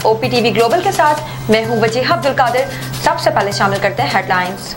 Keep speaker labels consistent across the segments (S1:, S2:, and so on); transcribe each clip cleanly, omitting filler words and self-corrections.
S1: OPTV global के साथ मैं हूं वजीह अब्दुल कादिर। सबसे पहले शामिल करते हैं हेडलाइंस।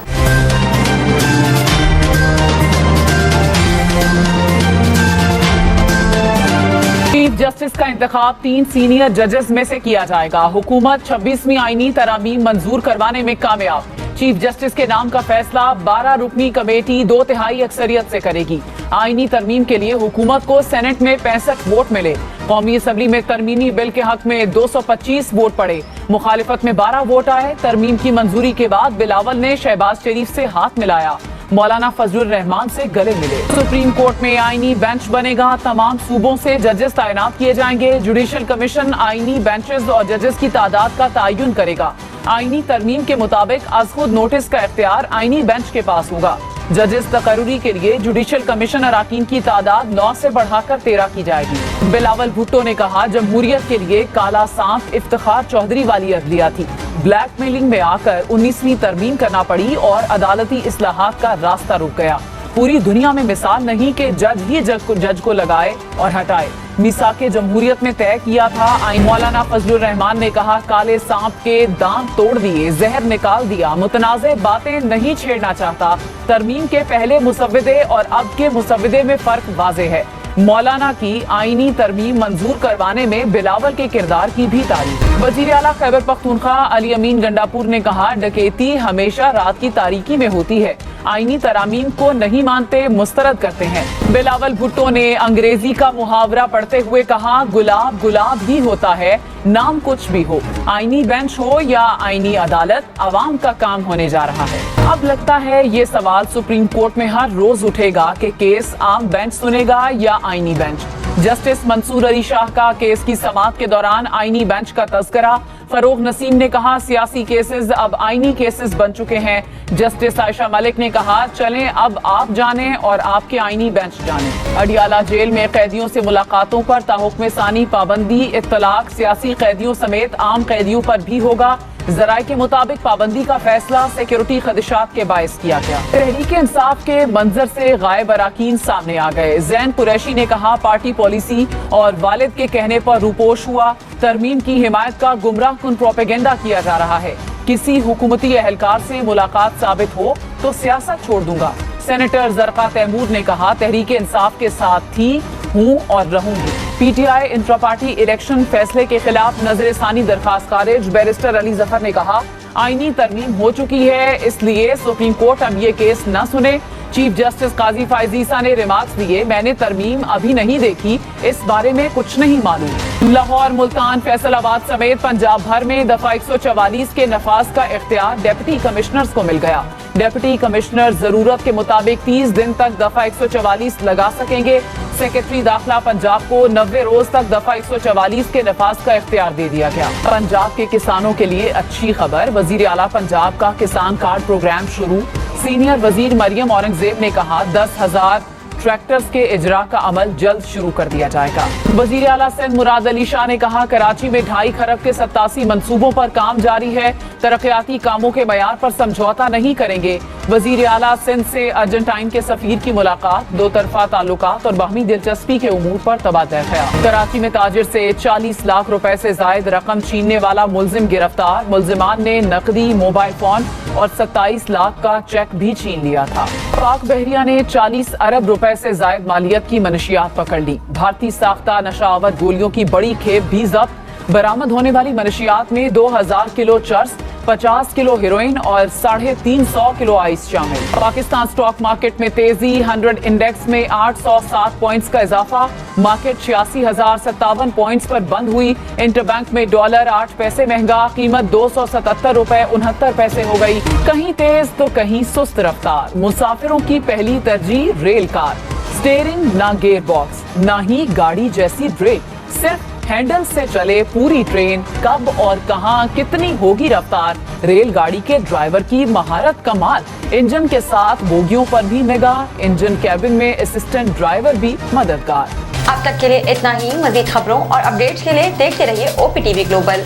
S2: चीफ जस्टिस का इंतखाब 3 सीनियर जजेस में से किया जाएगा। हुकूमत 26वीं आईनी तरामीम मंजूर करवाने में कामयाब। चीफ जस्टिस के नाम का फैसला 12 रुकनी कमेटी 2/3 अक्सरियत से करेगी। आईनी तरमीम के लिए हुकूमत को सेनेट में 65 वोट मिले। कौमी असम्बली में तरमीमी बिल के हक में 225 वोट पड़े। मुखालिफत में 12 वोट आए। तरमीम की मंजूरी के बाद बिलावल ने शहबाज शरीफ से हाथ मिलाया। मौलाना फजलुर रहमान से गले मिले। सुप्रीम कोर्ट में आईनी बेंच बनेगा। तमाम सूबों से जजेस तैनात किए जाएंगे। जुडिशल कमीशन आईनी बेंचेस और जजेस की तादाद का तयन करेगा। आईनी तरमीम के मुताबिक अज खुद नोटिस का इख्तियार आईनी बेंच के पास होगा। जजेस तकर्रुरी के लिए जुडिशल कमीशन अराकीन की तादाद 9 से बढ़ाकर 13 की जाएगी। बिलावल भुट्टो ने कहा, जमहूरियत के लिए काला सांप इफ्तिखार चौधरी वाली अदलिया थी। ब्लैकमेलिंग में आकर 19वीं तरमीम करना पड़ी और अदालती इस्लाहात का रास्ता रुक गया। पूरी दुनिया में मिसाल नहीं कि जज ही जज को लगाए और हटाए। मिसाके जमहूरियत में तय किया था। आईन मौलाना फजलुर रहमान ने कहा, काले सांप के दांत तोड़ दिए, जहर निकाल दिया। मुतनाज़े बातें नहीं छेड़ना चाहता। तरमीम के पहले मुसव्विदे और अब के मुसव्विदे में फर्क वाज़े है। मौलाना की आईनी तरमीम मंजूर करवाने में बिलावल के किरदार की भी तारीफ। वज़ीर आला खैबर पख्तूनख्वा अली अमीन गंडापुर ने कहा, डकैती हमेशा रात की तारीकी में होती है। आईनी तरामीम को नहीं मानते, मुस्तरद करते हैं। बिलावल भुट्टो ने अंग्रेजी का मुहावरा पढ़ते हुए कहा, गुलाब गुलाब ही होता है, नाम कुछ भी हो। आईनी बेंच हो या आईनी अदालत, अवाम का काम होने जा रहा है। अब लगता है ये सवाल सुप्रीम कोर्ट में हर रोज उठेगा कि केस आम बेंच सुनेगा या आईनी बेंच। जस्टिस मंसूर अली शाह का केस की समाअत के दौरान आईनी बेंच का तज़किरा। फरोग नसीम ने कहा, सियासी केसेस अब आईनी केसेस बन चुके हैं। जस्टिस आयशा मलिक ने कहा, चलें अब आप जाने और आपके आईनी बेंच जाने। अडियाला जेल में कैदियों से मुलाकातों पर ताहुक्म सानी पाबंदी। इत्तलाक सियासी कैदियों समेत आम कैदियों पर भी होगा। जराये के मुताबिक पाबंदी का फैसला सिक्योरिटी खदशात के बायस किया गया। तहरीक इंसाफ के मंजर से गायब अराकीन सामने आ गए। जैन कुरैशी ने कहा, पार्टी पॉलिसी और वालिद के कहने पर रूपोश हुआ। तरमीम की हिमायत का गुमराह कुन प्रोपेगेंडा किया जा रहा है। किसी हुकूमती एहलकार से मुलाकात साबित हो तो सियासत छोड़ दूंगा। सेनेटर जरका तैमूर ने कहा, तहरीक इंसाफ के साथ थी, हूँ और रहूंगी। पीटीआई इंट्रा पार्टी इलेक्शन फैसले के खिलाफ नजरसानी दरखास्त खारिज। बैरिस्टर अली जफर ने कहा, आईनी तरमीम हो चुकी है, इसलिए सुप्रीम कोर्ट अब ये केस न सुने। चीफ जस्टिस काजी फायजीसा ने रिमार्क्स दिए, मैंने तरमीम अभी नहीं देखी, इस बारे में कुछ नहीं मालूम। लाहौर, मुल्तान, फैसलाबाद समेत पंजाब भर में दफा 144 के नफाज का इख्तियार डिप्टी कमिश्नर्स को मिल गया। डिप्टी कमिश्नर जरूरत के मुताबिक 30 दिन तक दफा 144 लगा सकेंगे। सेक्रेटरी दाखिला पंजाब को 90 रोज तक दफा 144 के नफाज का इख्तियार दे दिया गया। पंजाब के किसानों के लिए अच्छी खबर, वजीर आला पंजाब का किसान कार्ड प्रोग्राम शुरू। सीनियर वजीर मरियम औरंगजेब ने कहा, 10,000 ट्रैक्टर्स के इजरा का अमल जल्द शुरू कर दिया जाएगा। वजीर आला सिंध मुराद अली शाह ने कहा, कराची में 2.5 खरब के 87 मंसूबों पर काम जारी है। तरक्याती कामों के मयार पर समझौता नहीं करेंगे। वजीर आला सिंध से अर्जेंटाइन के सफीर की मुलाकात। 2 तरफा ताल्लुकात और बाहमी दिलचस्पी के उमूर पर तबादला ख्याल। कराची में ताजिर से 40 लाख रुपए से जायद रकम छीनने वाला मुलजिम गिरफ्तार। मुलजिमान ने नकदी, मोबाइल फोन और 27 लाख का चेक भी छीन लिया था। पाक बहरिया ने 40 अरब रुपए से जायद मालियत की मनशियात पकड़ ली। भारतीय साख्ता नशावर गोलियों की बड़ी खेप भी जब्त। बरामद होने वाली मनशियात में 2000 किलो चर्स, 50 किलो हेरोइन और 350 किलो आइस शामिल। पाकिस्तान स्टॉक मार्केट में तेजी। 100 इंडेक्स में 807 पॉइंट्स का इजाफा। मार्केट 86,057 पॉइंट्स पर बंद हुई। इंटरबैंक में डॉलर 8 पैसे महंगा। कीमत 277 रुपए 69 पैसे हो गई। कहीं तेज तो कहीं सुस्त रफ्तार। मुसाफिरों की पहली तरजीह रेल कार। स्टीयरिंग ना गियर बॉक्स, ना ही गाड़ी जैसी ब्रेक, सिर्फ हैंडल से चले पूरी ट्रेन। कब और कहां कितनी होगी रफ्तार, रेलगाड़ी के ड्राइवर की महारत कमाल। इंजन के साथ बोगियों पर भी निगाह। इंजन कैबिन में असिस्टेंट ड्राइवर भी मददगार।
S1: अब तक के लिए इतना ही। मजीद खबरों और अपडेट्स के लिए देखते रहिए OPTV global.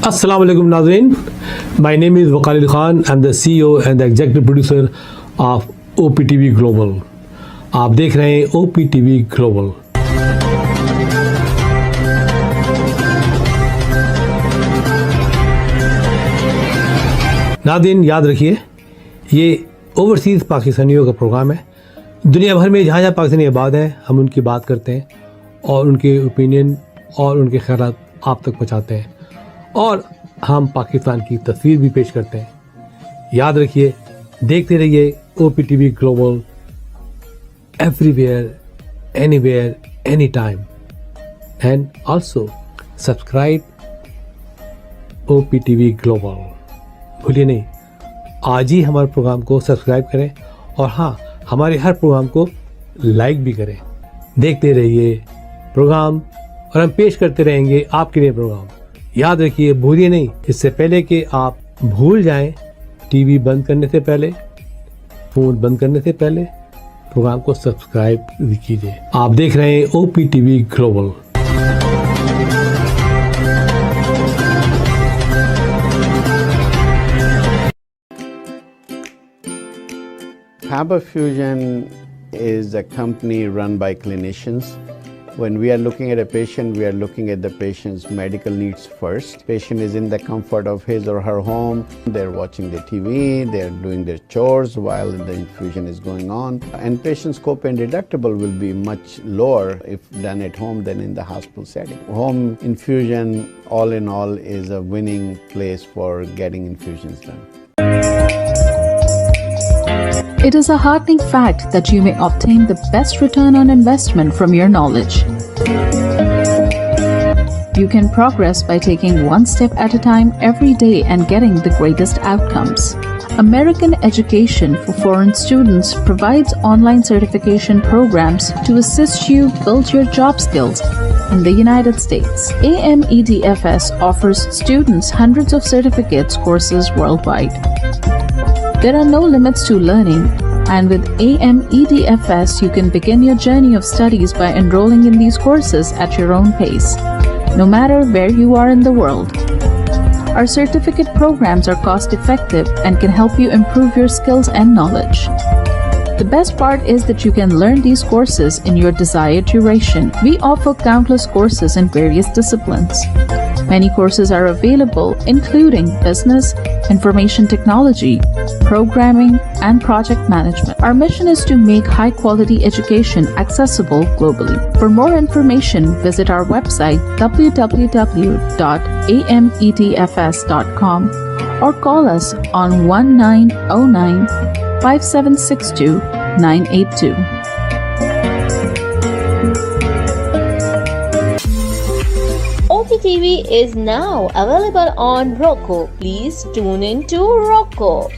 S3: Assalamu alaikum Nazreen. My name is Waqar Ali Khan. I'm the CEO and the executive producer of OPTV Global. आप देख रहे हैं OPTV ग्लोबल। नाज़रीन याद रखिए, ये ओवरसीज़ पाकिस्तानियों का प्रोग्राम है। दुनिया भर में जहाँ जहाँ पाकिस्तानी आबाद हैं, हम उनकी बात करते हैं और उनके ओपिनियन और उनके ख्यालात आप तक पहुँचाते हैं, और हम पाकिस्तान की तस्वीर भी पेश करते हैं। याद रखिए, देखते रहिए OPTV global, everywhere, anywhere, any time, and also subscribe OPTV global. भूलिए नहीं, आज ही हमारे प्रोग्राम को सब्सक्राइब करें, और हाँ, हमारे हर प्रोग्राम को लाइक भी करें। देखते रहिए प्रोग्राम, और हम पेश करते रहेंगे आपके लिए प्रोग्राम। याद रखिए, भूलिए नहीं, इससे पहले कि आप भूल जाएं, टीवी बंद करने से पहले, फ़ोन बंद करने से पहले प्रोग्राम को सब्सक्राइब कीजिए। आप देख रहे हैं OPTV global.
S4: Faber Fusion is a company run by clinicians. When we are looking at a patient, we are looking at the patient's medical needs first. Patient is in the comfort of his or her home. They're watching the TV, they're doing their chores while the infusion is going on. And patient's copay and deductible will be much lower if done at home than in the hospital setting. Home infusion, all in all, is a winning place for getting infusions done.
S5: It is a heartening fact that you may obtain the best return on investment from your knowledge. You can progress by taking one step at a time every day and getting the greatest outcomes. American Education for Foreign Students provides online certification programs to assist you build your job skills in the United States. AMEDFS offers students hundreds of certificates courses worldwide. There are no limits to learning, and with AMEDFS, you can begin your journey of studies by enrolling in these courses at your own pace, no matter where you are in the world. Our certificate programs are cost-effective and can help you improve your skills and knowledge. The best part is that you can learn these courses in your desired duration. We offer countless courses in various disciplines. Many courses are available, including business, information technology, programming, and project management. Our mission is to make high-quality education accessible globally. For more information, visit our website www.amedfs.com or call us on 1909-5762-982.
S6: OPTV is now available on Roku. Please tune in to Roku.